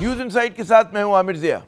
News insight کے ساتھ میں ہوں عامر ضیاء۔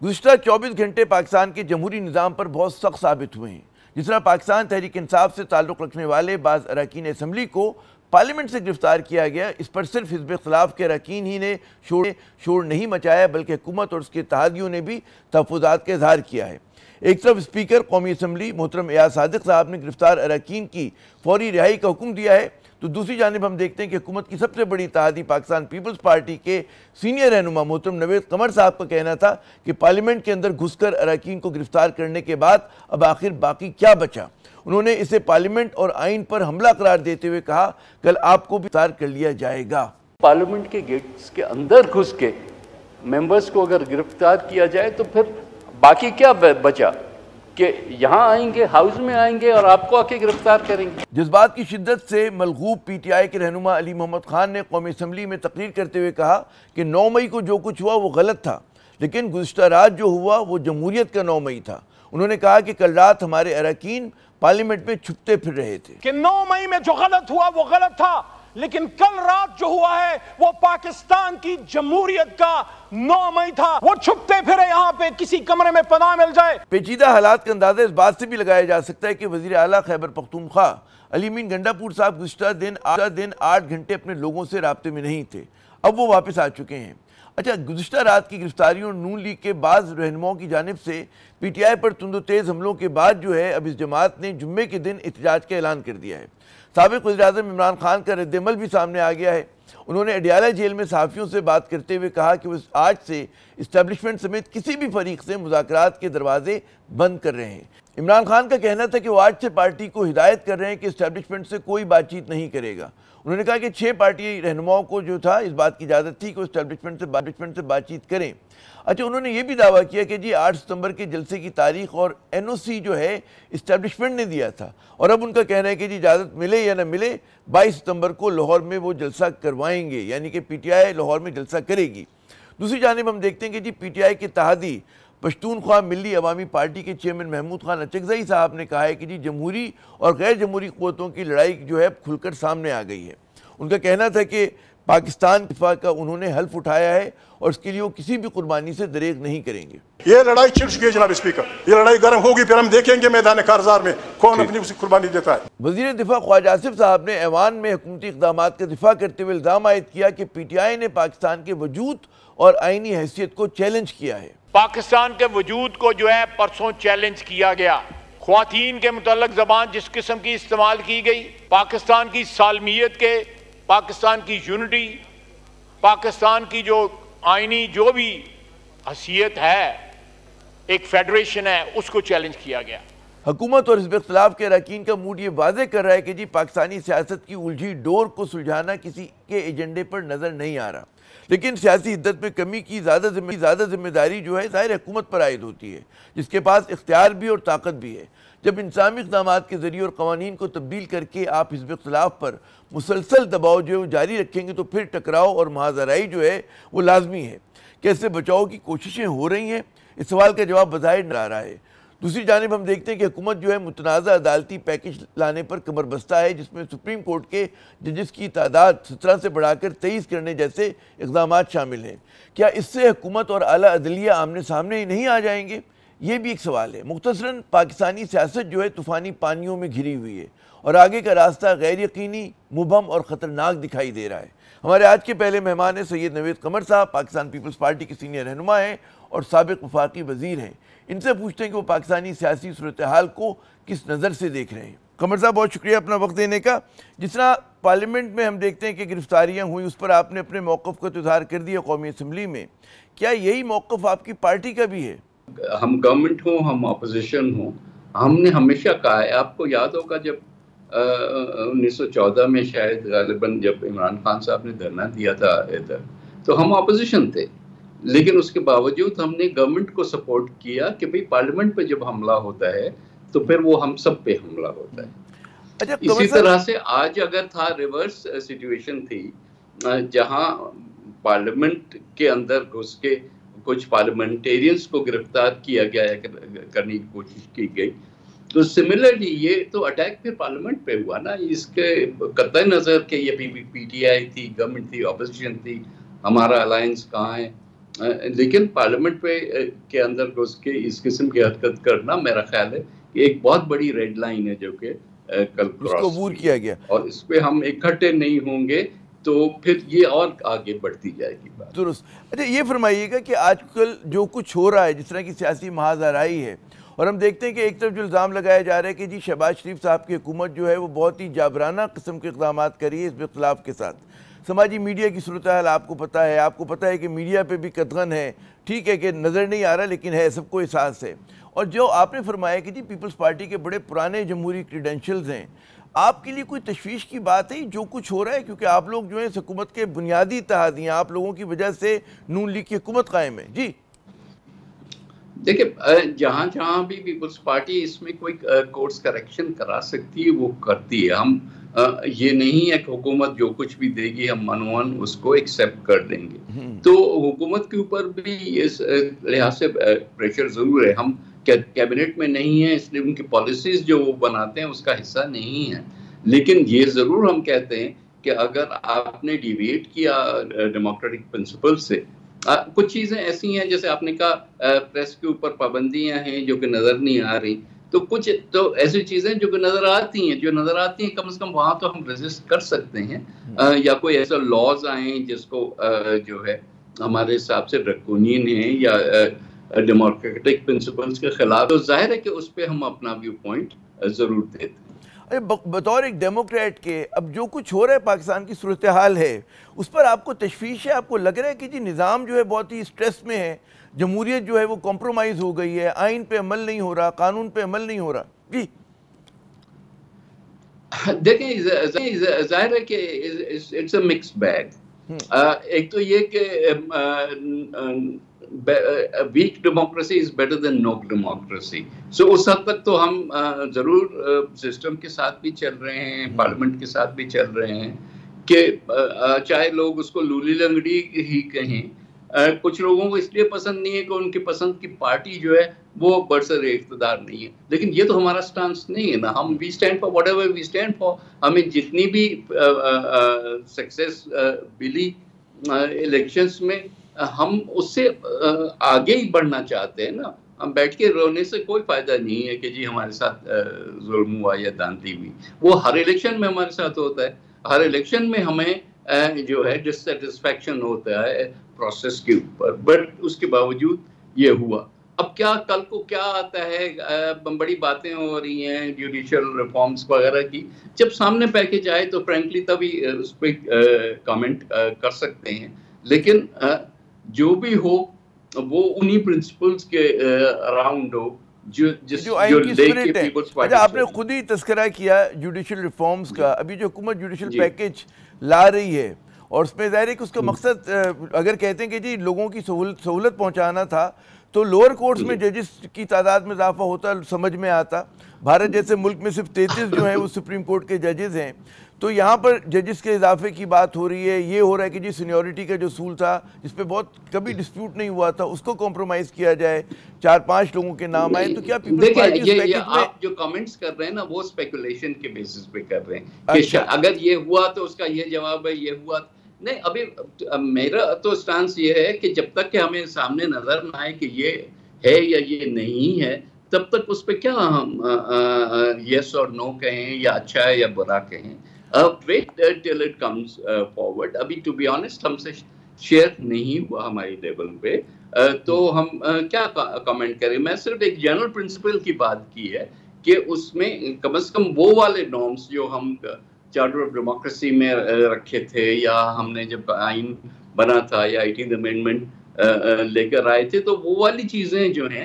گزشتہ 24 گھنٹے پاکستان کے جمہوری نظام پر بہت سخت ثابت ہوئے ہیں۔ جس طرح پاکستان تحریک انصاف سے تعلق رکھنے والے بعض اراکین اسمبلی کو پارلیمنٹ سے گرفتار کیا گیا، اس پر صرف حزب اختلاف کے اراکین ہی نے شور نہیں مچایا، بلکہ حکومت اور اس کے اتحادیوں نے بھی تحفظات کا اظہار کیا ہے۔ ایک طرف اسپیکر قومی اسمبلی محترم ایاز صادق صاحب نے گرفتار اراکین کی فوری رہائی کا حکم دیا ہے، تو دوسری جانب ہم دیکھتے ہیں کہ حکومت کی سب سے بڑی اتحادی پاکستان پیپلز پارٹی کے سینئر رہنما محترم نوید قمر صاحب کا کہنا تھا کہ پارلیمنٹ کے اندر گھس کر اراکین کو گرفتار کرنے کے بعد اب آخر باقی کیا بچا۔ انہوں نے اسے پارلیمنٹ اور آئین پر حملہ قرار دیتے ہوئے کہا کل آپ کو بھی گرفتار کر لیا جائے گا۔ پارلیمنٹ کے گیٹس کے اندر گھس کے ممبرز کو اگر گرفتار کیا جائے تو پھر باقی کیا بچا کہ یہاں آئیں گے، ہاؤس میں آئیں گے اور آپ کو آ کے گرفتار کریں گے۔ جذبات کی شدت سے ملغوب پی ٹی آئی کے رہنما علی محمد خان نے قومی اسمبلی میں تقریر کرتے ہوئے کہا کہ 9 مئی کو جو کچھ ہوا وہ غلط تھا، لیکن گزشتہ رات جو ہوا وہ جمہوریت کا 9 مئی تھا۔ انہوں نے کہا کہ کل رات ہمارے اراکین پارلیمنٹ میں چھپتے پھر رہے تھے کہ 9 مئی میں جو غلط ہوا وہ غلط تھا، لیکن کل رات جو ہوا ہے وہ پاکستان کی جمہوریت کا 9 مئی تھا۔ وہ چھپتے پھرے یہاں پہ کسی کمرے میں پناہ مل جائے۔ پیچیدہ حالات کا اندازہ اس بات سے بھی لگایا جا سکتا ہے کہ وزیر اعلیٰ خیبر پختونخوا علی امین گنڈا پور صاحب گزشتہ دن 8 گھنٹے اپنے لوگوں سے رابطے میں نہیں تھے، اب وہ واپس آ چکے ہیں۔ اچھا، گزشتہ رات کی گرفتاریوں نون لیگ کے بعض رہنماؤں کی جانب سے پی ٹی آئی پر تند و تیز حملوں کے بعد جو ہے اب اس جماعت نے جمعے کے دن احتجاج کا اعلان کر دیا ہے۔ سابق وزیر اعظم عمران خان کا رد عمل بھی سامنے آ گیا ہے۔ انہوں نے اڈیالہ جیل میں صحافیوں سے بات کرتے ہوئے کہا کہ وہ آج سے اسٹیبلشمنٹ سمیت کسی بھی فریق سے مذاکرات کے دروازے بند کر رہے ہیں۔ عمران خان کا کہنا تھا کہ وہ آج سے پارٹی کو ہدایت کر رہے ہیں کہ اسٹیبلشمنٹ سے کوئی بات چیت نہیں کرے گا۔ انہوں نے کہا کہ 6 پارٹی رہنماؤں کو جو تھا اس بات کی اجازت تھی کہ وہ اسٹیبلشمنٹ سے بات چیت کریں۔ اچھا، انہوں نے یہ بھی دعویٰ کیا کہ 8 ستمبر کے جلسے کی تاریخ اور این او سی جو ہے اسٹیبلشمنٹ نے دیا تھا، اور اب ان کا کہنا ہے کہ اجازت ملے یا نہ ملے 22 ستمبر کو لاہور میں وہ جلسہ کروائیں گے، یعنی کہ پی ٹی آئی لاہور میں جلسہ کرے گی۔ دوسری جانب ہم دیکھتے ہیں کہ پی ٹی آئی کے اتحادی پشتونخوا ملی عوامی پارٹی کے چیئرمین محمود خان اچکزئی صاحب نے کہا ہے کہ جمہوری اور غیر جمہوری قوتوں کی لڑائی جو ہے کھل کر سامنے آ گئی ہے۔ ان کا کہنا تھا کہ پاکستان دفاع کا انہوں نے حلف اٹھایا ہے اور اس کے لیے وہ کسی بھی قربانی سے دریغ نہیں کریں گے۔ یہ لڑائی چھڑ چکی ہے جناب اسپیکر، یہ لڑائی گرم ہوگی، پھر ہم دیکھیں گے میدان کارزار میں کون اپنی قربانی دیتا ہے۔ وزیر دفاع خواجہ آصف صاحب نے ایوان میں حکومتی اقدامات کا دفاع کرتے ہوئے الزام عائد کیا کہ پی ٹی آئی نے پاکستان کے وجود اور آئینی حیثیت کو چیلنج کیا ہے۔ پاکستان کے وجود کو جو ہے پرسوں چیلنج کیا گیا۔ خواتین کے متعلق زبان جس قسم کی استعمال کی گئی، پاکستان کی سالمیت کے، پاکستان کی یونٹی، پاکستان کی جو آئینی جو بھی حیثیت ہے، ایک فیڈریشن ہے، اس کو چیلنج کیا گیا۔ حکومت اور حزب اختلاف کے اراکین کا موڈ یہ واضح کر رہا ہے کہ پاکستانی سیاست کی الجھی ڈور کو سلجھانا کسی کے ایجنڈے پر نظر نہیں آ رہا، لیکن سیاسی حدت میں کمی کی زیادہ ذمہ داری جو ہے ظاہر حکومت پر عائد ہوتی ہے، جس کے پاس اختیار بھی اور طاقت بھی ہے۔ جب انتظامی اقدامات کے ذریعے اور قوانین کو تبدیل کر کے آپ حزب اختلاف پر مسلسل دباؤ جو جاری رکھیں گے تو پھر ٹکراؤ اور محاذرائی جو ہے وہ لازمی ہے۔ کیسے بچاؤ کی کوششیں ہو رہی ہیں، اس سوال کا جواب بظاہر نہ آ رہا ہے۔ دوسری جانب ہم دیکھتے ہیں کہ حکومت جو ہے متنازع عدالتی پیکج لانے پر کمر بستہ ہے، جس میں سپریم کورٹ کے ججز کی تعداد 17 سے بڑھا کر 23 کرنے جیسے اقدامات شامل ہیں۔ کیا اس سے حکومت اور اعلیٰ عدلیہ آمنے سامنے ہی نہیں آ جائیں گے؟ یہ بھی ایک سوال ہے۔ مختصراً پاکستانی سیاست جو ہے طوفانی پانیوں میں گھری ہوئی ہے اور آگے کا راستہ غیر یقینی، مبہم اور خطرناک دکھائی دے رہا ہے۔ ہمارے آج کے پہلے مہمان ہیں سید نوید قمر صاحب، پاکستان پیپلز پارٹی کے سینئر رہنما ہیں اور سابق وفاقی وزیر ہیں۔ ان سے پوچھتے ہیں کہ وہ پاکستانی سیاسی صورتحال کو کس نظر سے دیکھ رہے ہیں۔ قمر صاحب، بہت شکریہ اپنا وقت دینے کا۔ جس طرح پارلیمنٹ میں ہم دیکھتے ہیں کہ گرفتاریاں ہوئیں، اس پر آپ نے اپنے موقف کا اظہار کر دیا قومی اسمبلی میں، کیا یہی موقف آپ کی پارٹی کا بھی ہے؟ ہم گورنمنٹ ہوں، ہم اپوزیشن ہوں، ہم نے ہمیشہ کہا ہے، آپ کو یاد ہوگا جب 1914 میں شاید غالباً جب عمران خان صاحب نے دھرنا دیا تھا ادھر، تو ہم اپوزیشن تھے، لیکن اس کے باوجود ہم نے گورنمنٹ کو سپورٹ کیا کہ بھئی پارلیمنٹ پہ جب حملہ ہوتا ہے تو پھر وہ ہم سب پہ حملہ ہوتا ہے۔ اسی طرح سے آج اگر تھا ریورس سچویشن تھی، جہاں پارلیمنٹ کے اندر گھس کے کچھ پارلیمنٹیرینز کو گرفتار کیا گیا ہے، کرنے کی کوشش کی گئی، تو سملرلی یہ تو اٹیک پھر پارلیمنٹ پہ ہوا نا۔ اس کے قطع نظر کہ یہ پی ٹی آئی تھی، گورنمنٹ تھی، اپوزیشن تھی، ہمارا الائنس کہاں ہے، لیکن پارلیمنٹ پہ کے اندر گھس کے اس قسم کی حرکت کرنا میرا خیال ہے کہ ایک بہت بڑی ریڈ لائن ہے جو کہ کل عبور کیا گیا، اور اس پہ ہم اکٹھے نہیں ہوں گے تو پھر یہ اور آگے بڑھتی جائے گی بات. درست. اچھا یہ فرمائیے گا کہ آج کل جو کچھ ہو رہا ہے، جس طرح کی سیاسی محاذ آرائی ہے، اور ہم دیکھتے ہیں کہ ایک طرف جو الزام لگایا جا رہا ہے کہ جی شہباز شریف صاحب کی حکومت جو ہے وہ بہت ہی جابرانہ قسم کے اقدامات کر رہی ہے اس اختلاف کے ساتھ. سماجی میڈیا کی صورتحال آپ کو پتہ ہے کہ میڈیا پہ بھی قدغن ہے، ٹھیک ہے کہ نظر نہیں آ رہا لیکن ہے، سب کو احساس ہے. اور جو آپ نے فرمایا کہ جی پیپلز پارٹی کے بڑے پرانے جمہوری کریڈنشلز ہیں، آپ کے لیے کوئی تشویش کی بات ہے جو کچھ ہو رہا ہے؟ کیونکہ آپ لوگ جو ہیں اس حکومت کے بنیادی اتحادی ہیں، آپ لوگوں کی وجہ سے نون لیگ کی حکومت قائم ہے. جی دیکھیں، جہاں بھی پیپلز پارٹی اس میں کوئی کورس کریکشن کرا سکتی ہے وہ کرتی ہے. ہم یہ نہیں ہے کہ حکومت جو کچھ بھی دے گی ہم منوان اس کو ایکسیپٹ کر دیں گے. تو حکومت کے اوپر بھی اس لحاظ سے پریشر ضرور ہے. ہم کیبنٹ میں نہیں ہیں، اس لیے ان کی پالیسیز جو وہ بناتے ہیں اس کا حصہ نہیں ہے. لیکن یہ ضرور ہم کہتے ہیں کہ اگر آپ نے ڈیویٹ کیا ڈیموکریٹک پرنسپل سے، کچھ چیزیں ایسی ہیں جیسے آپ نے کہا پریس کے اوپر پابندیاں ہیں جو کہ نظر نہیں آ رہی، تو کچھ تو ایسی چیزیں جو کہ نظر آتی ہیں کم از کم وہاں تو ہم ریزسٹ کر سکتے ہیں. یا کوئی ایسا لاز آئیں جس کو جو ہے ہمارے حساب سے ڈریکونین ہیں یا ڈیموکریٹک پرنسپلز کے خلاف، تو ظاہر ہے کہ اس پہ ہم اپنا ویو پوائنٹ ضرور دیتے ہیں. بطور ایک ڈیموکریٹ کے اب جو کچھ ہو رہا ہے پاکستان کی صورتحال ہے اس پر آپ کو تشویش ہے؟ آپ کو لگ رہا ہے کہ جی نظام جو ہے بہت ہی سٹریس میں ہے، جمہوریت جو ہے وہ کمپرومائز ہو گئی ہے، آئین پہ عمل نہیں ہو رہا، قانون پہ عمل نہیں ہو رہا؟ جی دیکھیں، ظاہر ہے کہ اٹس اے مکس بیگ. ایک تو یہ کہ weak democracy is better than no democracy. So اس حد تک تو ہم ضرور سسٹم کے ساتھ بھی چل رہے ہیں، پارلیمنٹ کے ساتھ بھی چل رہے ہیں کہ چاہے لوگ اس کو لولی لنگڑی ہی کہیں. کچھ لوگوں کو اس لیے پسند نہیں ہے کہ ان کی پسند کی پارٹی جو ہے وہ برسر اقتدار نہیں ہے. لیکن یہ تو ہمارا سٹانس نہیں ہے نا. ہم we stand for whatever we stand for. ہمیں جتنی بھی سکسیس ملی الیکشنز میں، ہم اس سے آگے ہی بڑھنا چاہتے ہیں نا. ہم بیٹھ کے رونے سے کوئی فائدہ نہیں ہے کہ جی ہمارے ساتھ ظلم ہوا یا داندلی ہوئی. وہ ہر الیکشن میں ہمارے ساتھ ہوتا ہے. ہر الیکشن میں ہمیں جو ہے ڈسسیٹسفیکشن ہوتا ہے پروسیس کے اوپر، بٹ اس کے باوجود یہ ہوا. اب کیا کل کو کیا آتا ہے، بڑی باتیں ہو رہی ہیں جوڈیشل ریفارمز وغیرہ کی. جب سامنے پیکج آئے تو فرینکلی تبھی اس پہ کامنٹ کر سکتے ہیں. لیکن جو بھی ہو وہ انہی پرنسپلز کے اراؤنڈ ہو جو لے کے پیپلز پارٹی. آپ نے خود ہی تذکرہ کیا جوڈیشل ریفارمز کا. ابھی جو حکومت جوڈیشل پیکج لا رہی ہے اور اس میں ظاہر ہے کہ اس کا مقصد اگر کہتے ہیں کہ جی لوگوں کی سہولت پہنچانا تھا تو لوور کورٹس میں ججز کی تعداد میں اضافہ ہوتا سمجھ میں آتا. بھارت جیسے ملک میں صرف 33 جو ہیں وہ سپریم کورٹ کے ججز ہیں، تو یہاں پر ججز کے اضافے کی بات ہو رہی ہے. یہ ہو رہا ہے کہ جی سینیورٹی کا جو اصول تھا جس پہ بہت کبھی ڈسپیوٹ نہیں ہوا تھا اس کو کمپرومائز کیا جائے، 4-5 لوگوں کے نام آئے. تو کیا پیپلز پارٹی اس پیکج میں آپ جو کمنٹس کر رہے ہیں نا وہ اسپیکولیشن کے بیسس پہ کر رہے ہیں کہ اگر یہ ہوا تو اس کا یہ جواب ہے، یہ ہوا نہیں. ابھی میرا تو سٹانس یہ ہے کہ جب تک کہ ہمیں سامنے نظر نہ آئے کہ یہ ہے یا یہ نہیں ہے تب تک اس پہ کیا ہم یس اور نو کہیں یا اچھا ہے یا برا کہیں. wait till it comes forward. ابھی to be honest ہم سے شیئر نہیں ہوا ہماری لیول پہ، تو ہم کیا کامنٹ کریں. میں صرف ایک جنرل پرنسپل کی بات کی ہے کہ اس میں کم از کم وہ والے نارمز جو ہم چارٹر آف ڈیموکریسی میں رکھے تھے یا ہم نے جب آئین بنا تھا یا 18th امینڈمنٹ لے کر آئے تھے، تو وہ والی چیزیں جو ہیں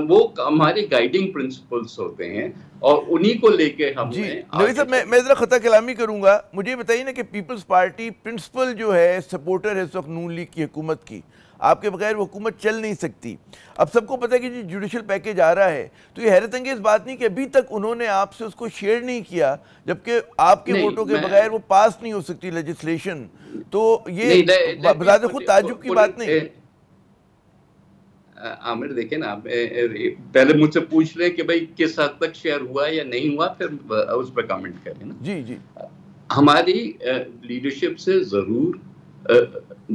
وہ ہمارے گائیڈنگ پرنسپلز ہوتے ہیں اور انہی کو لے کے ہم جی نوید صاحب میں ذرا خطا کلامی کروں گا. مجھے بتائیے نا کہ پیپلز پارٹی پرنسپل جو ہے سپورٹر ہے اس وقت نون لیگ کی حکومت کی. آپ کے بغیر وہ حکومت چل نہیں سکتی. اب سب کو پتہ ہے کہ جی جوڈیشل پیکج آ رہا ہے، تو یہ حیرت انگیز بات نہیں کہ ابھی تک انہوں نے آپ سے اس کو شیئر نہیں کیا، جبکہ آپ کے ووٹوں کے بغیر وہ پاس نہیں ہو سکتی لیجسلیشن. تو یہ بذات خود تعجب کی بات نہیں. عامر دیکھیں نا، پہلے مجھ سے پوچھ لیں کہ بھائی کس حد تک شیئر ہوا یا نہیں ہوا، پھر اس پہ کامنٹ کریں نا. جی جی ہماری لیڈرشپ سے ضرور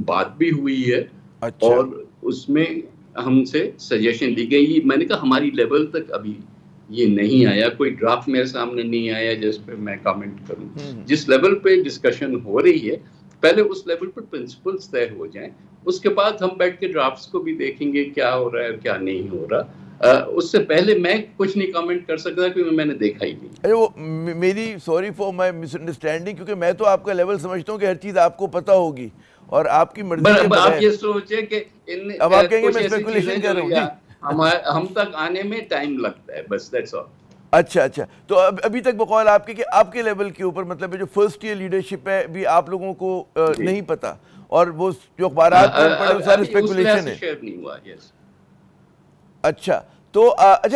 بات بھی ہوئی ہے اور اس میں ہم سے سجیشن لی گئی. میں نے کہا ہماری لیول تک ابھی یہ نہیں آیا, کوئی ڈرافٹ میرے سامنے نہیں آیا جس پہ میں کامنٹ کروں. جس لیول پہ ڈسکشن ہو رہی ہے پہلے اس لیول پر پرنسپلز طے ہو جائیں, اس کے بعد ہم بیٹھ کے ڈرافٹس کو بھی دیکھیں گے کیا ہو رہا ہے کیا نہیں ہو رہا. اس سے پہلے میں کچھ نہیں کامنٹ کر سکتا کیونکہ میں نے دیکھا ہی نہیں. وہ میری sorry for my miss understanding, کیونکہ میں تو آپ کا لیول سمجھتا ہوں کہ ہر چیز آپ کو پتہ ہوگی اور آپ کی مرضی کے بغیر. آپ یہ سوچیں کہ اب آپ کہیں گے میں اسپیکولیشن کر رہا ہوں, ہم تک آنے میں ٹائم لگتا ہے بس, دیٹس آل. اچھا تو ابھی تک بقول آپ کے کہ آپ کے لیول کے اوپر مطلب جو فرسٹ ایئر لیڈرشپ ہے بھی آپ لوگوں کو نہیں پتا, اور وہ جو اخبارات میں پڑھے وہ سارے اسپیکولیشن ہے. اچھا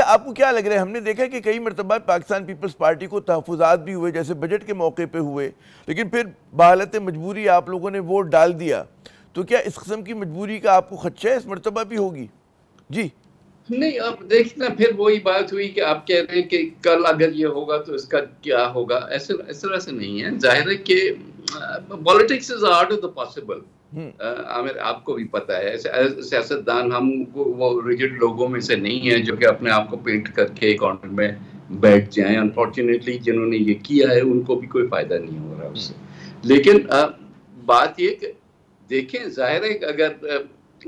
آپ کو کیا لگ رہا ہے؟ ہم نے دیکھا کہ کئی مرتبہ پاکستان پیپلز پارٹی کو تحفظات بھی ہوئے, جیسے بجٹ کے موقع پہ ہوئے, لیکن پھر بحالت مجبوری آپ لوگوں نے ووٹ ڈال دیا. تو کیا اس قسم کی مجبوری کا آپ کو خدشہ ہے اس مرتبہ بھی ہوگی؟ جی نہیں, اب دیکھنا پھر وہی بات ہوئی کہ آپ کہہ رہے ہیں کہ کل اگر یہ ہوگا تو اس کا کیا ہوگا. اس طرح سے نہیں ہے. ظاہر ہے کہ politics is art of the possible. آپ کو بھی پتا ہے سیاستدان ہم وہ ریجڈ لوگوں میں سے نہیں ہیں جو کہ اپنے آپ کو پینٹ کر کے ایک کارنر میں بیٹھ جائیں. انفارچونیٹلی جنہوں نے یہ کیا ہے ان کو بھی کوئی فائدہ نہیں ہو رہا اس سے. لیکن بات یہ کہ دیکھیں, ظاہر ہے کہ اگر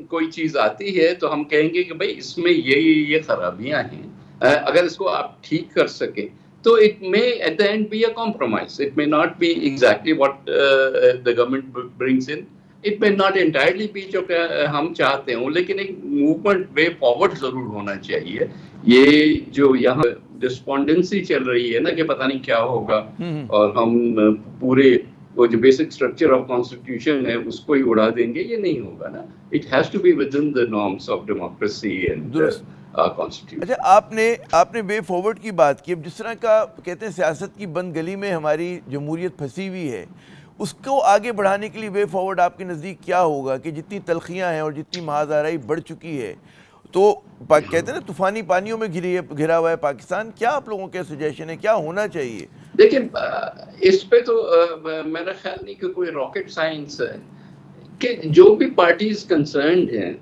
کوئی چیز آتی ہے تو ہم کہیں گے کہ بھائی اس میں یہ خرابیاں ہیں, اگر اس کو آپ ٹھیک کر سکیں تو it may at the end be a compromise. It may not be exactly what the government brings in. It may not entirely be جو کہ ہم چاہتے ہوں, لیکن ایک موومنٹ وے فارورڈ ضرور ہونا چاہیے. یہ جو یہاں ڈسپونڈنسی چل رہی ہے نا کہ پتہ نہیں کیا ہوگا اور ہم پورے وہ جو بیسک اسٹرکچر آف کانسٹیٹیوشن ہے اس کو ہی اڑا دیں گے, یہ نہیں ہوگا نا. It has to be within the norms of democracy and constitution. اچھا, آپ نے وے فارورڈ کی بات کی. اب جس طرح کا کہتے ہیں سیاست کی بند گلی میں ہماری جمہوریت پھنسی ہوئی ہے, اس کو آگے بڑھانے کے لیے وے فارورڈ آپ کے نزدیک کیا ہوگا؟ کہ جتنی تلخیاں ہیں اور جتنی محاذ بڑھ چکی ہے تو کہتے ہیں نا طوفانی پانیوں میں گھرا ہوا ہے پاکستان, کیا آپ لوگوں کے سجیشن ہے, کیا ہونا چاہیے؟ دیکھیں اس پہ تو میرا خیال نہیں کہ کوئی راکٹ سائنس ہے کہ جو بھی پارٹیز کنسرنڈ ہیں,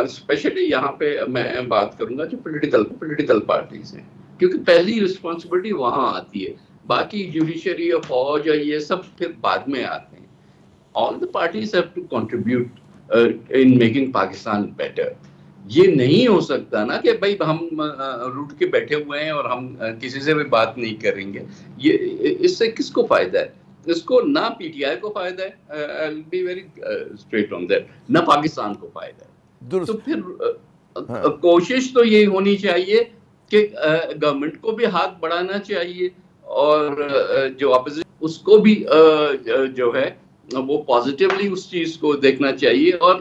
اسپیشلی یہاں پہ میں بات کروں گا جو پولیٹیکل پارٹیز ہیں, کیونکہ پہلی رسپانسبلٹی وہاں آتی ہے. باقی جوڈیشری اور فوج اور یہ سب پھر بعد میں آتے ہیں. All the parties have to contribute in making Pakistan better. یہ نہیں ہو سکتا نا کہ بھائی ہم روٹ کے بیٹھے ہوئے ہیں اور ہم کسی سے بھی بات نہیں کریں گے. یہ اس سے کس کو فائدہ ہے؟ اس کو نہ پی ٹی آئی کو فائدہ ہے, I'll be very straight on that, نہ پاکستان کو فائدہ ہے. تو پھر کوشش تو یہ ہونی چاہیے کہ گورنمنٹ کو بھی ہاتھ بڑھانا چاہیے اور جو اپوزیشن اس کو بھی جو ہے وہ پازیٹیولی اس چیز کو دیکھنا چاہیے. اور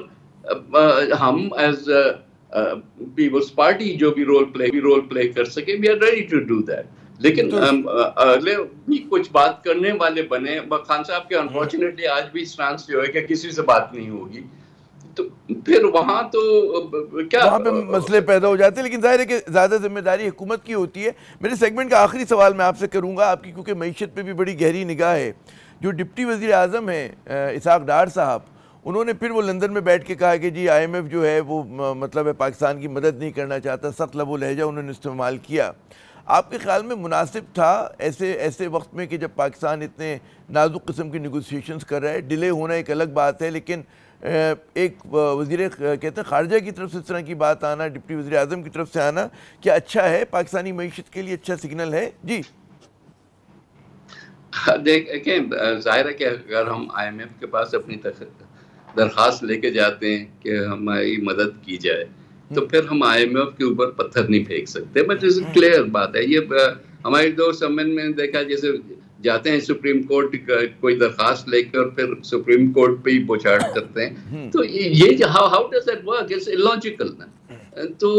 ہم ایز پیپلز پارٹی جو بھی رول پلے کر سکے, we are ready to do that. لیکن اگلے بھی کچھ بات کرنے والے بنے. خان صاحب کے انفارچونیٹلی آج بھی اسٹانس جو ہے کہ کسی سے بات نہیں ہوگی, تو پھر وہاں تو کیا وہاں پہ مسئلے پیدا ہو جاتے ہیں. لیکن ظاہر ہے کہ زیادہ ذمہ داری حکومت کی ہوتی ہے. میرے سیگمنٹ کا آخری سوال میں آپ سے کروں گا, آپ کی کیونکہ معیشت پہ بھی بڑی گہری نگاہ ہے. جو ڈپٹی وزیر اعظم ہیں اسحاق ڈار صاحب, انہوں نے پھر وہ لندن میں بیٹھ کے کہا کہ جی آئی ایم ایف جو ہے وہ مطلب ہے پاکستان کی مدد نہیں کرنا چاہتا. سخت لب و لہجہ انہوں نے استعمال کیا. آپ کے خیال میں مناسب تھا ایسے وقت میں کہ جب پاکستان اتنے نازک قسم کی نیگوسیشنز کر رہا ہے؟ ڈیلے ہونا ایک الگ بات ہے, لیکن ایک وزیر کہتے ہیں خارجہ کی طرف سے اس طرح کی بات آنا, ڈپٹی وزیر اعظم کی طرف سے آنا, کیا اچھا ہے پاکستانی معیشت کے لیے, اچھا سگنل ہے؟ جی دیکھیں, ظاہر ہے کہ اگر ہم آئی ایم ایف کے پاس اپنی درخواست لے کے جاتے ہیں کہ ہماری مدد کی جائے تو پھر ہم آئی ایم ایف کے اوپر پتھر نہیں پھینک سکتے. بٹ اس کلیئر بات ہے. یہ ہماری دوست امن میں دیکھا جیسے جاتے ہیں سپریم کورٹ کوئی درخواست لے کے اور پھر سپریم کورٹ پہ ہی بوچھاڑ کرتے ہیں. تو یہ how does that work? It's illogical نا. تو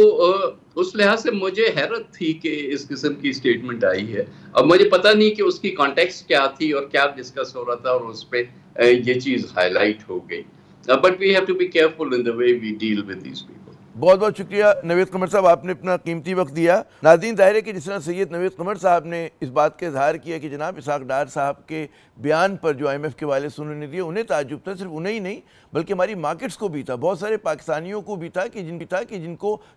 اس لحاظ سے مجھے حیرت تھی کہ اس قسم کی اسٹیٹمنٹ آئی ہے. اب مجھے پتہ نہیں کہ اس کی کانٹیکسٹ کیا تھی اور کیا ڈسکس ہو رہا تھا اور اس پہ یہ چیز ہائی لائٹ ہو گئی. But we have to be careful in the way we deal with these people. بہت بہت شکریہ نوید قمر صاحب، آپ نے اپنا قیمتی وقت دیا۔ ناظرین، ظاہر ہے کہ جس طرح سید نوید قمر صاحب نے اس بات کا اظہار کیا کہ جناب اسحاق ڈار صاحب کے بیان پر جو IMF کے والے سے انہوں نے دیا، انہیں تعجب تھا، صرف انہیں ہی نہیں بلکہ ہماری مارکیٹس کو بھی تھا، بہت سارے پاکستانیوں کو بھی تھا کہ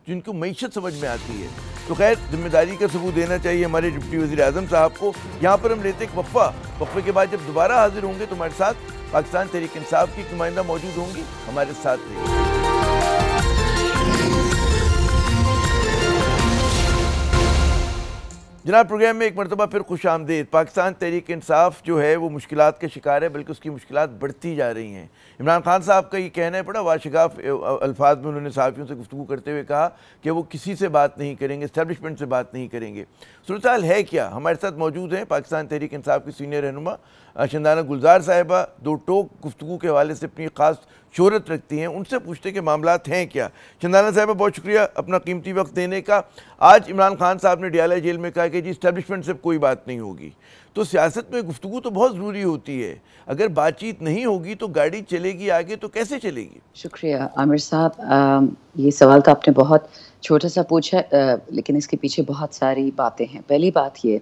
جن کو معیشت سمجھ میں آتی ہے۔ تو خیر، ذمہ داری کا ثبوت دینا چاہیے ہمارے ڈپٹی وزیر اعظم صاحب کو۔ یہاں پر ہم لیتے ایک وقفے کے بعد جب دوبارہ حاضر ہوں گے تو ہمارے ساتھ پاکستان تحریک انصاف کی نمائندہ موجود ہوں گی، ہمارے ساتھ رہیے۔ جناب، پروگرام میں ایک مرتبہ پھر خوش آمدید۔ پاکستان تحریک انصاف جو ہے وہ مشکلات کا شکار ہے، بلکہ اس کی مشکلات بڑھتی جا رہی ہیں۔ عمران خان صاحب کا یہ کہنا ہے، بڑا واشگاف الفاظ میں انہوں نے صحافیوں سے گفتگو کرتے ہوئے کہا کہ وہ کسی سے بات نہیں کریں گے، اسٹیبلشمنٹ سے بات نہیں کریں گے۔ صورتحال ہے کیا؟ ہمارے ساتھ موجود ہیں پاکستان تحریک انصاف کی سینئر رہنما شندانہ گلزار صاحبہ، دو ٹوک گفتگو کے حوالے سے اپنی خاص شہرت رکھتی ہیں، ان سے پوچھتے کہ معاملات ہیں کیا۔ شندانہ صاحبہ، بہت شکریہ اپنا قیمتی وقت دینے کا۔ آج عمران خان صاحب نے ڈیالہ جیل میں کہا کہ جی اسٹیبلشمنٹ سے کوئی بات نہیں ہوگی۔ تو سیاست میں گفتگو تو بہت ضروری ہوتی ہے، اگر بات چیت نہیں ہوگی تو گاڑی چلے گی آگے تو کیسے چلے گی؟ شکریہ عامر صاحب، یہ سوال تو آپ نے بہت چھوٹا سا پوچھا، لیکن اس کے پیچھے بہت ساری باتیں ہیں۔ پہلی بات یہ،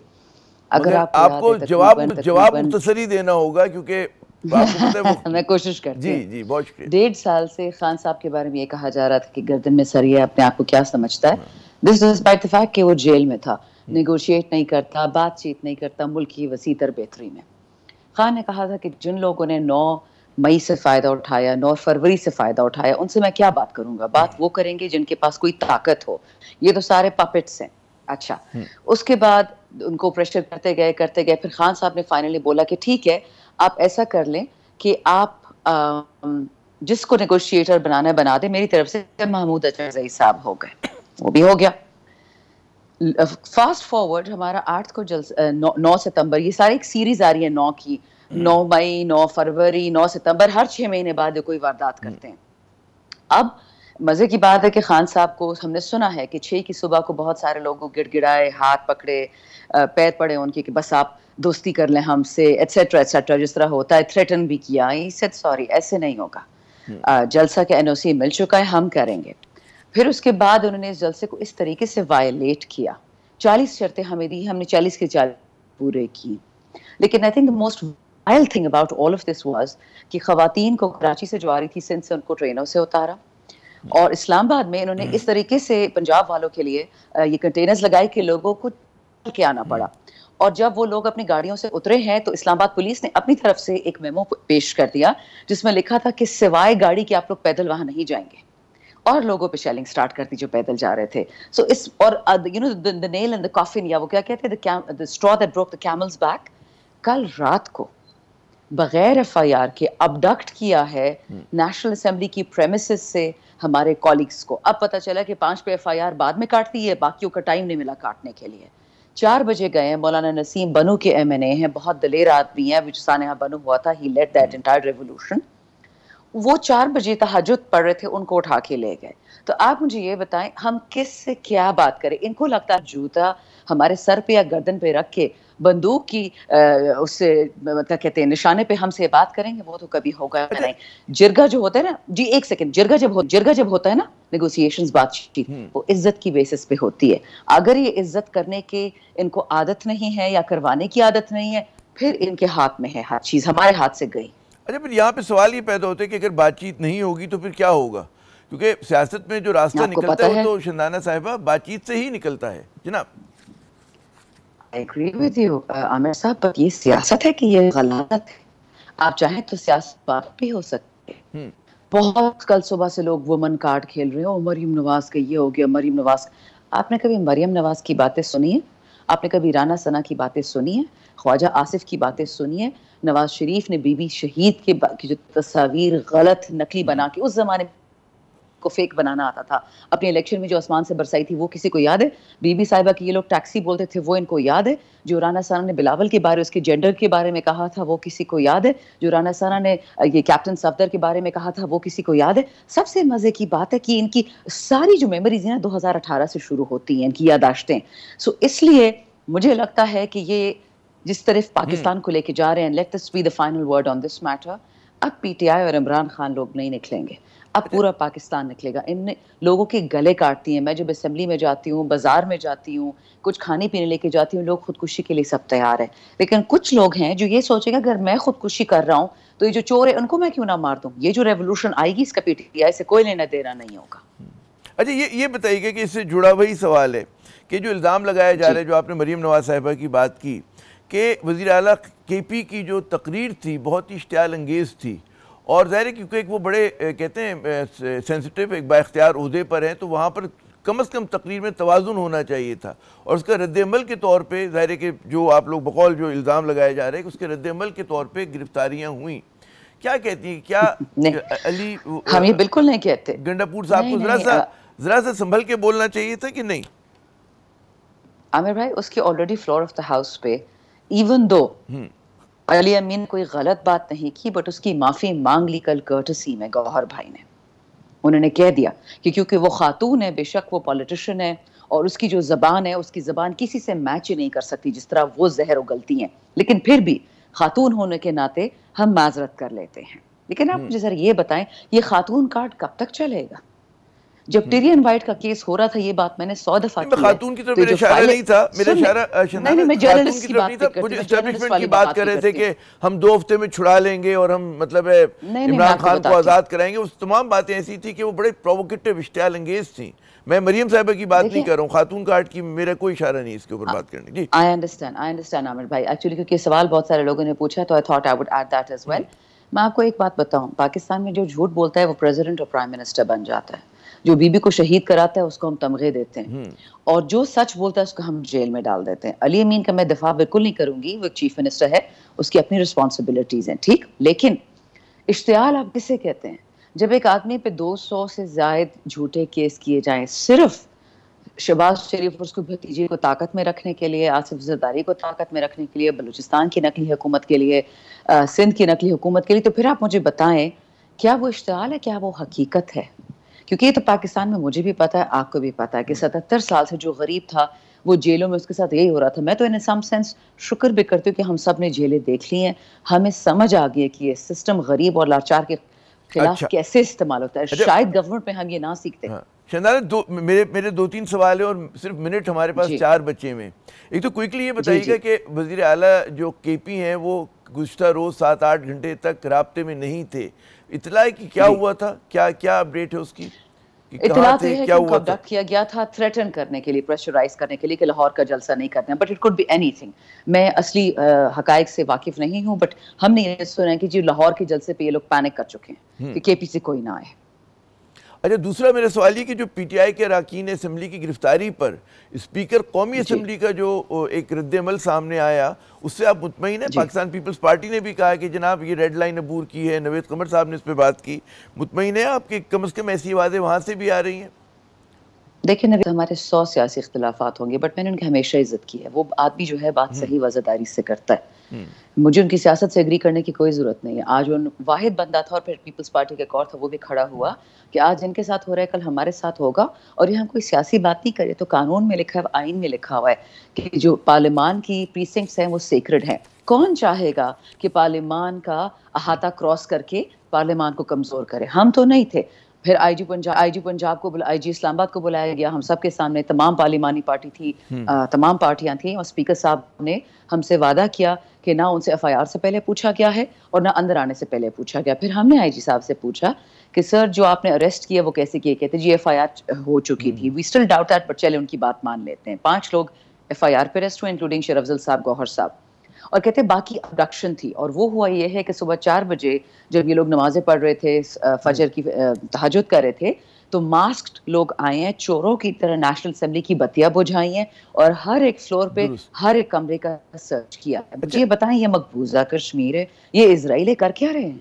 اگر آپ کو جواب مختصری دینا ہوگا کیونکہ میں کوشش کرتی ہوں۔ جی بہت شکریہ۔ 1.5 سال سے خان صاحب کے بارے میں یہ کہا جا رہا تھا کہ گردن میں سر ہے، اپنے آپ کو کیا سمجھتا ہے، دس ڈسپائٹ دی فیکٹ کہ وہ جیل میں تھا، نیگوشیٹ نہیں کرتا، بات چیت نہیں کرتا ملک کی وسیع تر بہتری میں۔ خان نے کہا تھا کہ جن لوگوں نے 9 مئی سے فائدہ اٹھایا، 9 فروری سے فائدہ اٹھایا، ان سے میں کیا بات کروں گا؟ بات وہ کریں گے جن کے پاس کوئی طاقت ہو، یہ تو سارے پپٹس ہیں۔ اچھا، اس کے بعد ان کو پریشر کرتے گئے، پھر خان صاحب نے فائنلی بولا کہ ٹھیک ہے، آپ ایسا کر لیں کہ آپ جس کو نیگوشیٹر بنانا ہے بنا دیں، میری طرف سے محمود اچرزئی صاحب ہو گئے، وہ بھی ہو گیا۔ فاسٹ فارورڈ ہمارا 8 کو 9 ستمبر، یہ ساری ایک سیریز آ رہی ہے 9 کی، 9 مئی، 9 فروری، 9 ستمبر، ہر 6 مہینے بعد کوئی واردات کرتے ہیں۔ اب مزے کی بات ہے کہ خان صاحب کو ہم نے سنا ہے کہ 6 کی صبح کو بہت سارے لوگوں گڑ گڑائے، ہاتھ پکڑے، پیر پڑے ان کے کہ بس آپ دوستی کر لیں ہم سے، ایٹسیٹرا ایٹسیٹرا، جس طرح ہوتا ہے، تھریٹن بھی کیا۔ ہی سیڈ سوری، ایسے نہیں ہوگا، جلسہ کا NOC مل چکا ہے، ہم کریں گے۔ پھر اس کے بعد انہوں نے اس جلسے کو اس طریقے سے وائلیٹ کیا، 40 شرطیں ہمیں دی، ہم نے 40 کے 40 پورے کی۔ لیکن I think the most vile thing about all of this was کہ خواتین کو کراچی سے جو آ رہی تھی سندھ سے، ان کو ٹرینوں سے اتارا، اور اسلام آباد میں انہوں نے اس طریقے سے پنجاب والوں کے لیے یہ کنٹینرز لگائے کہ لوگوں کو چل کے آنا پڑا۔ اور جب وہ لوگ اپنی گاڑیوں سے اترے ہیں تو اسلام آباد پولیس نے اپنی طرف سے ایک میمو پیش کر دیا جس میں لکھا تھا کہ سوائے گاڑی کے آپ لوگ پیدل وہاں نہیں جائیں گے، اور لوگوں پہ شیلنگ سٹارٹ کر دی جو پیدل جا رہے تھے۔ سو اس اور you know the nail in the coffin، یا وہ کیا کہتے ہیں، the straw that broke the camel's back، کل رات کو بغیر FIR کے ابڈکٹ کیا ہے نیشنل اسمبلی کی پریمیسز سے ہمارے کولیگز کو۔ اب پتہ چلا کہ 5 پہ FIR بعد میں کاٹتی ہے، باقیوں کا ٹائم نہیں ملا کاٹنے کے لیے۔ 4 بجے گئے ہیں، مولانا نسیم بنو کے MNA ہیں، بہت دلیر آدمی ہیں، سانحہ بنو ہوا تھا، he led that entire revolution۔ وہ 4 بجے تہجد پڑھ رہے تھے، ان کو اٹھا کے لے گئے۔ تو آپ مجھے یہ بتائیں ہم کس سے کیا بات کریں؟ ان کو لگتا ہے جوتا ہمارے سر پہ یا گردن پہ رکھ کے بندوق کی اس سے مطلب کہتے ہیں نشانے پہ ہم سے بات کریں گے، وہ تو کبھی ہوگا نہیں۔ جرگا جو ہوتا ہے نا، جی ایک سیکنڈ، جرگا جب ہوتا ہے نا، نیگوسیشنز، بات چیت، وہ عزت کی بیسس پہ ہوتی ہے۔ اگر یہ عزت کرنے کے ان کو عادت نہیں ہے یا کروانے کی عادت نہیں ہے، پھر ان کے ہاتھ میں ہے ہر چیز، ہمارے ہاتھ سے گئی۔ اچھا، پھر یہاں پہ سوال یہ پیدا ہوتا ہے کہ اگر بات چیت نہیں ہوگی تو پھر کیا ہوگا؟ کیونکہ سیاست میں جو راستہ نکلتا ہے تو شندانہ صاحبہ بات چیت سے ہی نکلتا ہے۔ جناب، I agree with you عامر صاحب، پر یہ سیاست ہے کہ یہ غلط ہے؟ آپ چاہیں تو سیاست بات بھی ہو سکتی ہے۔ بہت کل صبح سے لوگ وومن کارڈ کھیل رہے ہیں، مریم نواز کا یہ ہو گیا، مریم نواز۔ آپ نے کبھی مریم نواز کی باتیں سنی ہیں؟ آپ نے کبھی رانا ثنا کی باتیں سنی ہیں؟ خواجہ آصف کی باتیں سنی ہیں؟ نواز شریف نے بی بی شہید کی جو تصاویر غلط نقلی بنا کے اس زمانے کو فیک بنانا آتا تھا، اپنے الیکشن میں جو آسمان سے برسائی تھی، وہ کسی کو یاد ہے؟ بی بی صاحبہ کی یہ لوگ ٹیکسی بولتے تھے، وہ ان کو یاد ہے؟ جو رانا ثنا نے بلاول کے بارے، اس کے جینڈر کے بارے میں کہا تھا، وہ کسی کو یاد ہے؟ جو رانا ثنا نے یہ کیپٹن صفدر کے بارے میں کہا تھا، وہ کسی کو یاد ہے؟ سب سے مزے کی بات ہے کہ ان کی ساری جو میموریز ہیں 2018 سے شروع ہوتی ہیں، ان کی یادداشتیں۔ سو اس لیے مجھے لگتا ہے کہ یہ جس طرف پاکستان کو لے کے جا رہے ہیں، let this be the final word on this matter, اب پی ٹی آئی اور عمران خان لوگ نہیں نکلیں گے, اب پورا پاکستان نکلے گا. ان لوگوں کے گلے کاٹتی ہیں. میں جب اسمبلی میں جاتی ہوں, بازار میں جاتی ہوں, کچھ کھانے پینے لے کے جاتی ہوں, لوگ خودکشی کے لیے سب تیار ہیں, لیکن کچھ لوگ ہیں جو یہ سوچیں گے اگر میں خودکشی کر رہا ہوں تو یہ جو چور ہے ان کو میں کیوں نہ مار دوں. یہ جو ریولوشن آئے گی اس کا پی ٹی آئی سے کوئی لینا دینا نہیں ہوگا. اچھا یہ بتائیے گا کہ اس سے جڑا وہی سوال ہے کہ جو الزام لگایا جا رہا ہے, جو آپ نے مریم نواز صاحبہ کی بات کی کہ وزیر اعلیٰ کے پی کی جو تقریر تھی بہت ہی اشتعال انگیز تھی, اور ظاہر ہے کیونکہ وہ بڑے کہتے ہیں سینسٹیو ایک با اختیار عہدے پر ہیں, تو وہاں پر کم از کم تقریر میں توازن ہونا چاہیے تھا, اور اس کا رد عمل کے طور پہ ظاہر ہے کہ جو آپ لوگ بقول جو الزام لگائے جا رہے ہیں کہ اس کے رد عمل کے طور پہ گرفتاریاں ہوئیں. کیا کہتی ہیں, کیا علی ہم یہ بالکل نہیں کہتے. گنڈاپور صاحب کو ذرا سا سنبھل کے بولنا چاہیے تھا کہ نہیں؟ عامر بھائی اس کی already floor of the house پہ ایون دو علی امین کوئی غلط بات نہیں کی, بٹ اس کی معافی مانگ لی کل کرٹسی میں گوہر بھائی نے. انہوں نے کہہ دیا کہ کیونکہ وہ خاتون ہے, بے شک وہ پولیٹیشین ہے, اور اس کی جو زبان ہے اس کی زبان کسی سے میچ ہی نہیں کر سکتی جس طرح وہ زہر اگلتی ہیں, لیکن پھر بھی خاتون ہونے کے ناطے ہم معذرت کر لیتے ہیں. لیکن آپ مجھے ذرا یہ بتائیں یہ خاتون کارڈ کب تک چلے گا؟ جب ٹیرین وائٹ کا کیس ہو رہا تھا یہ بات میں نے 100 دفعہ کی. خاتون کی طرف میرا اشارہ نہیں تھا, میرا اشارہ میں جرنلسٹ کی بات تھا, مجھے اسٹیبلشمنٹ کی بات کر رہے تھے کہ ہم 2 ہفتے میں چھڑا لیں گے اور ہم مطلب ہے عمران خان کو آزاد کرائیں گے. اس تمام باتیں ایسی تھی کہ وہ بڑے پرووکیٹو اشتعال انگیز تھیں. میں مریم صاحبہ کی بات نہیں کر رہا ہوں, خاتون کارڈ کی میرا کوئی اشارہ نہیں اس کے اوپر بات کرنے. جی I understand عامر بھائی, ایکچولی کیونکہ سوال بہت سارے لوگوں نے پوچھا تو I thought I would add that as well. میں آپ کو ایک بات بتاؤں, پاکستان میں جو جھوٹ بولتا ہے وہ پریزیڈنٹ اور پرائم منسٹر بن جاتا ہے. جو بی بی کو شہید کراتا ہے اس کو ہم تمغے دیتے ہیں, اور جو سچ بولتا ہے اس کو ہم جیل میں ڈال دیتے ہیں. علی امین کا میں دفاع بالکل نہیں کروں گی, وہ چیف منسٹر ہے, اس کی اپنی رسپانسبلٹیز ہیں, ٹھیک, لیکن اشتعال آپ کسے کہتے ہیں؟ جب ایک آدمی پہ 200 سے زائد جھوٹے کیس کیے جائیں صرف شہباز شریف اور اس کو بھتیجے کو طاقت میں رکھنے کے لیے, آصف زرداری کو طاقت میں رکھنے کے لیے, بلوچستان کی نقلی حکومت کے لیے, سندھ کی نقلی حکومت کے لیے, تو پھر آپ مجھے بتائیں کیا وہ اشتعال ہے, کیا وہ حقیقت ہے؟ کیونکہ یہ تو پاکستان میں مجھے بھی پتا ہے, آپ کو بھی پتا ہے کہ 77 سال سے جو غریب تھا وہ جیلوں میں اس کے ساتھ یہی ہو رہا تھا. میں تو ان سم سینس شکر بھی کرتی ہوں کہ ہم سب نے جیلیں دیکھ لی ہیں, ہمیں سمجھ آ گئی ہے کہ یہ سسٹم غریب اور لاچار کے خلاف کیسے استعمال ہوتا ہے. شاید گورنمنٹ میں ہم یہ نہ سیکھتے. شہناز میرے 2-3 سوال ہیں اور صرف منٹ ہمارے پاس 4 بچے میں. ایک تو کوئکلی یہ بتائیے گا کہ وزیر اعلیٰ جو کے پی ہیں وہ گزشتہ روز 7-8 گھنٹے تک رابطے میں نہیں تھے. اطلاع کی کیا ہوا تھا, کیا اپڈیٹ ہے اس کی؟ اطلاع یہ ہے کہ ان کو ابڈکٹ کیا گیا تھا تھریٹن کرنے کے لیے, پریشرائز کرنے کے لیے کہ لاہور کا جلسہ نہیں کرنا, but it could be anything. میں اصلی حقائق سے واقف نہیں ہوں, بٹ ہم نے یہ سنا ہے کہ جی لاہور کے جلسے پہ یہ لوگ پینک کر چکے ہیں کہ کے پی سے کوئی نہ آئے. اچھا, دوسرا میرا سوال یہ کہ جو پی ٹی آئی کے اراکین اسمبلی کی گرفتاری پر اسپیکر قومی اسمبلی کا جو ایک رد عمل سامنے آیا, اس سے آپ مطمئن ہیں؟ پاکستان پیپلز پارٹی نے بھی کہا کہ جناب یہ ریڈ لائن عبور کی ہے, نوید قمر صاحب نے اس پہ بات کی. مطمئن ہیں آپ کہ کم از کم ایسی آوازیں وہاں سے بھی آ رہی ہیں؟ دیکھیں نوید, ہمارے 100 سیاسی اختلافات ہوں گے, بٹ میں نے ان کی ہمیشہ عزت کی ہے. وہ آدمی جو ہے بات صحیح وضاحت سے کرتا ہے. مجھے ان کی سیاست سے ایگری کرنے کی کوئی ضرورت نہیں ہے. آج ان واحد بندہ تھا, اور پھر پیپلز پارٹی کا ایک اور تھا, وہ بھی کھڑا ہوا کہ آج ان کے ساتھ ہو رہا ہے کل ہمارے ساتھ ہوگا, اور یہ ہم کوئی سیاسی بات نہیں کرے. تو قانون میں لکھا ہے, آئین میں لکھا ہوا ہے کہ جو پارلیمان کی پریسنکٹس ہیں وہ سیکرڈ ہیں. کون چاہے گا کہ پارلیمان کا احاطہ کراس کر کے پارلیمان کو کمزور کرے؟ ہم تو نہیں تھے. پھر آئی جی پنجاب کو آئی جی اسلام آباد کو بلایا گیا, ہم سب کے سامنے تمام پارلیمانی پارٹی تھی, تمام پارٹیاں تھیں, اور اسپیکر صاحب نے ہم سے وعدہ کیا کہ نہ ان سے ایف آئی آر سے پہلے پوچھا گیا ہے اور نہ اندر آنے سے پہلے پوچھا گیا. پھر ہم نے آئی جی صاحب سے پوچھا کہ سر جو آپ نے اریسٹ کیا وہ کیسے کیے؟ کہتے جی ایف آئی آر ہو چکی تھی. We still doubt that, but چلے ان کی بات مان لیتے ہیں. 5 لوگ ایف آئی آر پہ اریسٹ ہوئے, انکلوڈنگ شیر افضل صاحب, گوہر صاحب, اور کہتے باقی ابڈکشن تھی. اور وہ ہوا یہ ہے کہ صبح 4 بجے جب یہ لوگ نمازیں پڑھ رہے تھے, فجر کی تہجد کر رہے تھے, تو ماسکڈ لوگ آئے ہیں, چوروں کی طرح نیشنل اسمبلی کی بتیاں بجھائی ہیں, اور ہر ایک فلور پہ ہر ایک کمرے کا سرچ کیا. مجھے یہ بتائیں, یہ مقبوضہ کشمیر ہے, یہ اسرائیل کر کیا رہے ہیں؟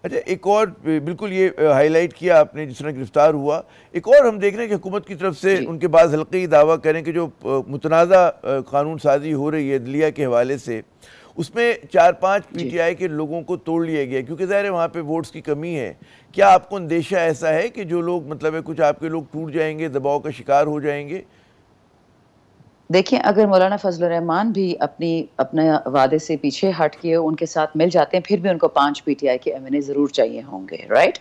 اچھا, ایک اور بالکل یہ ہائی لائٹ کیا آپ نے جس طرح گرفتار ہوا, ایک اور ہم دیکھ رہے ہیں کہ حکومت کی طرف سے ان کے بعض حلقی دعویٰ کریں کہ جو متنازع قانون سازی ہو رہی ہے عدلیہ کے حوالے سے, اس میں 4-5 پی ٹی آئی کے لوگوں کو توڑ لیا گیا کیونکہ ظاہر ہے وہاں پہ ووٹس کی کمی ہے. کیا آپ کو اندیشہ ایسا ہے کہ جو لوگ مطلب ہے کچھ آپ کے لوگ ٹوٹ جائیں گے, دباؤ کا شکار ہو جائیں گے؟ دیکھیں اگر مولانا فضل الرحمان بھی اپنے وعدے سے پیچھے ہٹ کے ان کے ساتھ مل جاتے ہیں، پھر بھی ان کو 5 پی ٹی آئی کے ایم این اے ضرور چاہیے ہوں گے، رائٹ؟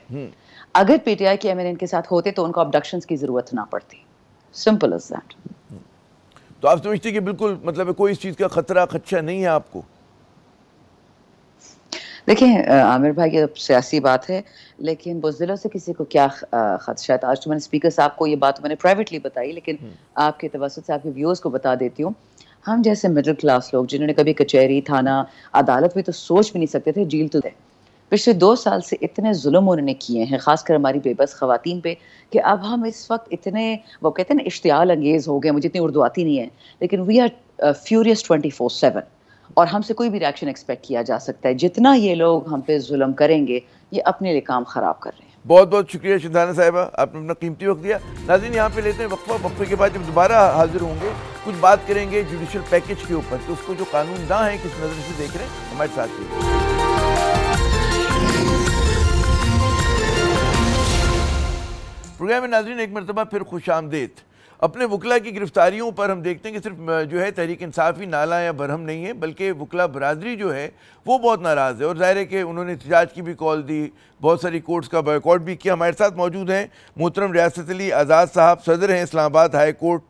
اگر پی ٹی آئی کے ایم این اے ان کے ساتھ ہوتے تو ان کو ابڈکشنز کی ضرورت نہ پڑتی. Simple is that. تو آپ سمجھتے کہ بالکل مطلب کوئی اس چیز کا خطرہ خدشہ نہیں ہے آپ کو؟ دیکھیں عامر بھائی یہ سیاسی بات ہے، لیکن بزدلوں سے کسی کو کیا خدشہ ہے. آج تو میں نے اسپیکر صاحب کو یہ بات میں نے پرائیویٹلی بتائی، لیکن آپ کے توسط سے آپ کے ویورز کو بتا دیتی ہوں. ہم جیسے مڈل کلاس لوگ جنہوں نے کبھی کچہری، تھانہ، عدالت میں تو سوچ بھی نہیں سکتے تھے، جیل تو ہے. پچھلے 2 سال سے اتنے ظلم انہوں نے کیے ہیں، خاص کر ہماری بے بس خواتین پہ، کہ اب ہم اس وقت اتنے وہ کہتے ہیں نا اشتعال انگیز ہو گئے. مجھے اتنی اردو آتی نہیں ہے، لیکن وی آر فیوریس 24/7، اور ہم سے کوئی بھی ریاکشن ایکسپیکٹ کیا جا سکتا ہے. جتنا یہ لوگ ہم پہ ظلم کریں گے یہ اپنے لیے کام خراب کر رہے ہیں. بہت بہت شکریہ شدھانہ صاحبہ، آپ نے اپنا قیمتی وقت دیا. ناظرین یہاں پہ لیتے ہیں وقفہ. وقفے کے بعد جب دوبارہ حاضر ہوں گے کچھ بات کریں گے جوڈیشل پیکج کے اوپر کہ اس کو جو قانون داں ہیں کس نظر سے دیکھ رہے ہیں. ہمارے ساتھ رہیے. پروگرام میں ناظرین ایک مرتبہ پھر خوش آمدید. اپنے وکلا کی گرفتاریوں پر ہم دیکھتے ہیں کہ صرف جو ہے تحریک انصاف ہی نالا یا برہم نہیں ہے، بلکہ وکلا برادری جو ہے وہ بہت ناراض ہے، اور ظاہر ہے کہ انہوں نے احتجاج کی بھی کال دی، بہت ساری کورٹس کا بائیکاٹ بھی کیا. ہمارے ساتھ موجود ہیں محترم ریاست علی آزاد صاحب، صدر ہیں اسلام آباد ہائی کورٹ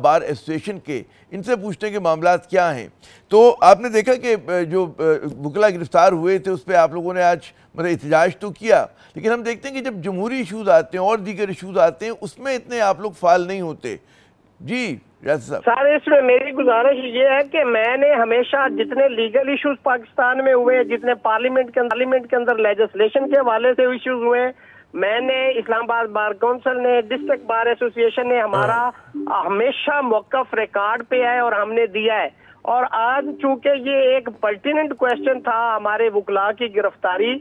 بار ایسوسیشن کے. ان سے پوچھتے ہیں کہ معاملات کیا ہیں. تو آپ نے دیکھا کہ جو وکلا گرفتار ہوئے تھے اس پہ آپ لوگوں نے آج مطلب احتجاج تو کیا، لیکن ہم دیکھتے ہیں کہ جب جمہوری ایشوز آتے ہیں اور دیگر ایشوز آتے ہیں اس میں اتنے آپ لوگ فعال نہیں ہوتے. جی ریاض صاحب. سر اس میں میری گزارش یہ ہے کہ میں نے ہمیشہ جتنے لیگل ایشوز پاکستان میں ہوئے، جتنے پارلیمنٹ کے اندر لیجسلیشن کے حوالے سے ایشوز ہوئے، میں نے اسلام آباد بار کونسل نے، ڈسٹرکٹ بار ایسوسیشن نے ہمارا ہمیشہ موقف ریکارڈ پہ ہے اور ہم نے دیا ہے. اور آج چونکہ یہ ایک پرٹیننٹ کویسچن تھا ہمارے وکلا کی گرفتاری،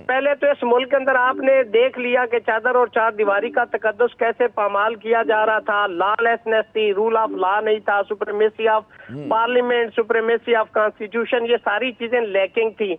پہلے تو اس ملک کے اندر آپ نے دیکھ لیا کہ چادر اور چار دیواری کا تقدس کیسے پامال کیا جا رہا تھا. لا لیسنس تھی، رول آف لا نہیں تھا، supremacy of parliament, supremacy of constitution, یہ ساری چیزیں لیکنگ تھی.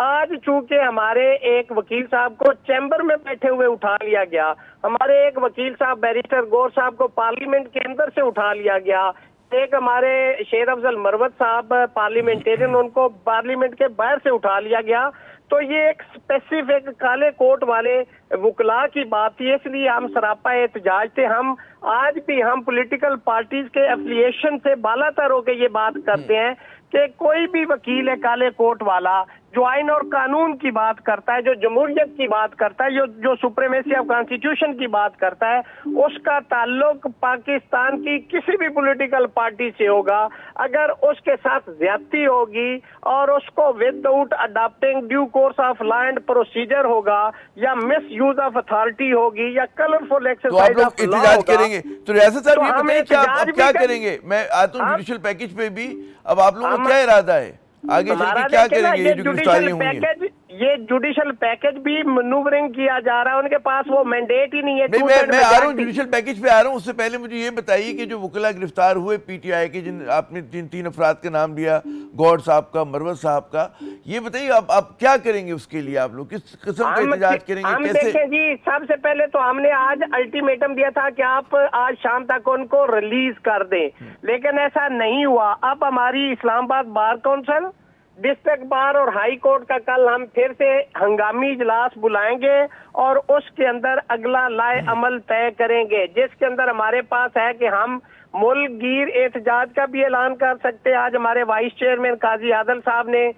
آج چونکہ ہمارے ایک وکیل صاحب کو چیمبر میں بیٹھے ہوئے اٹھا لیا گیا، ہمارے ایک وکیل صاحب بیرسٹر گور صاحب کو پارلیمنٹ کے اندر سے اٹھا لیا گیا، ایک ہمارے شیر افضل مروت صاحب پارلیمنٹیرین ان کو پارلیمنٹ کے باہر سے اٹھا لیا گیا. تو یہ ایک اسپیسیفک کالے کوٹ والے وکلا کی بات تھی، اس لیے ہم سراپا احتجاج تھے. ہم آج بھی ہم پولیٹیکل پارٹیز کے ایفیلیشن سے بالا تر ہو کے یہ بات کرتے ہیں کہ کوئی بھی وکیل ہے کالے کوٹ والا جو آئین اور قانون کی بات کرتا ہے، جو جمہوریت کی بات کرتا ہے، جو سپریمیسی آف کانسٹیٹیوشن کی بات کرتا ہے، اس کا تعلق پاکستان کی کسی بھی پولیٹیکل پارٹی سے ہوگا. اگر اس کے ساتھ زیادتی ہوگی اور اس کو with out adopting due course of law and procedure ہوگا، یا مس یوز آف اتھارٹی ہوگی، یا کلرفل ایکسرسائز آف لا ہوگا، کریں گے. تو ریاست صاحب یہ بتائیں کہ آپ کیا کریں گے؟ میں آتا ہوں جوڈیشل پیکج پہ بھی. اب آپ لوگوں کا کیا ارادہ ہے آگے چل کے کیا کریں گے؟ یہ جو گرفتاریاں ہوئی ہیں، یہ جوڈیشل پیکج بھی منورنگ کیا جا رہا ہے، ان کے پاس وہ مینڈیٹ ہی نہیں ہے. میں آ رہا ہوں جوڈیشل پیکج پہ آ رہا ہوں. اس سے پہلے مجھے یہ بتائیے کہ جو وکلا گرفتار ہوئے پی ٹی آئی کے، جن آپ نے تین افراد کا نام لیا، گوڑ صاحب کا، مروت صاحب کا، یہ بتائیے آپ کیا کریں گے اس کے لیے؟ آپ لوگ کس قسم کا احتجاج کریں گے؟ ہم دیکھیں جی، سب سے پہلے تو ہم نے آج الٹیمیٹم دیا تھا کہ آپ آج شام تک ان کو ریلیز کر دیں، لیکن ایسا نہیں ہوا. اب ہماری اسلام آباد بار کونسل، ڈسٹرکٹ بار اور ہائی کورٹ کا کل ہم پھر سے ہنگامی اجلاس بلائیں گے اور اس کے اندر اگلا لائے عمل طے کریں گے، جس کے اندر ہمارے پاس ہے کہ ہم ملک گیر احتجاج کا بھی اعلان کر سکتے ہیں. آج ہمارے وائس چیئرمین قاضی عادل صاحب نے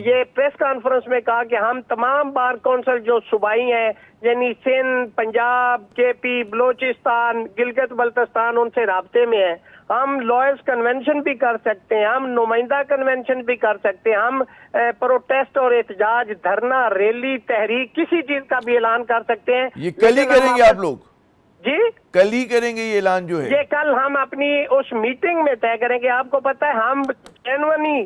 یہ پریس کانفرنس میں کہا کہ ہم تمام بار کونسل جو صوبائی ہیں، یعنی سندھ، پنجاب، کے پی، بلوچستان، گلگت بلتستان، ان سے رابطے میں ہیں. ہم لائرز کنونشن بھی کر سکتے ہیں، ہم نمائندہ کنونشن بھی کر سکتے ہیں، ہم پروٹیسٹ اور احتجاج، دھرنا، ریلی، تحریک، کسی چیز کا بھی اعلان کر سکتے ہیں. یہ کل ہی کریں گے آپ لوگ؟ جی کل ہی کریں گے یہ اعلان جو ہے؟ یہ کل ہم اپنی اس میٹنگ میں طے کریں گے. آپ کو پتہ ہے ہم جنوری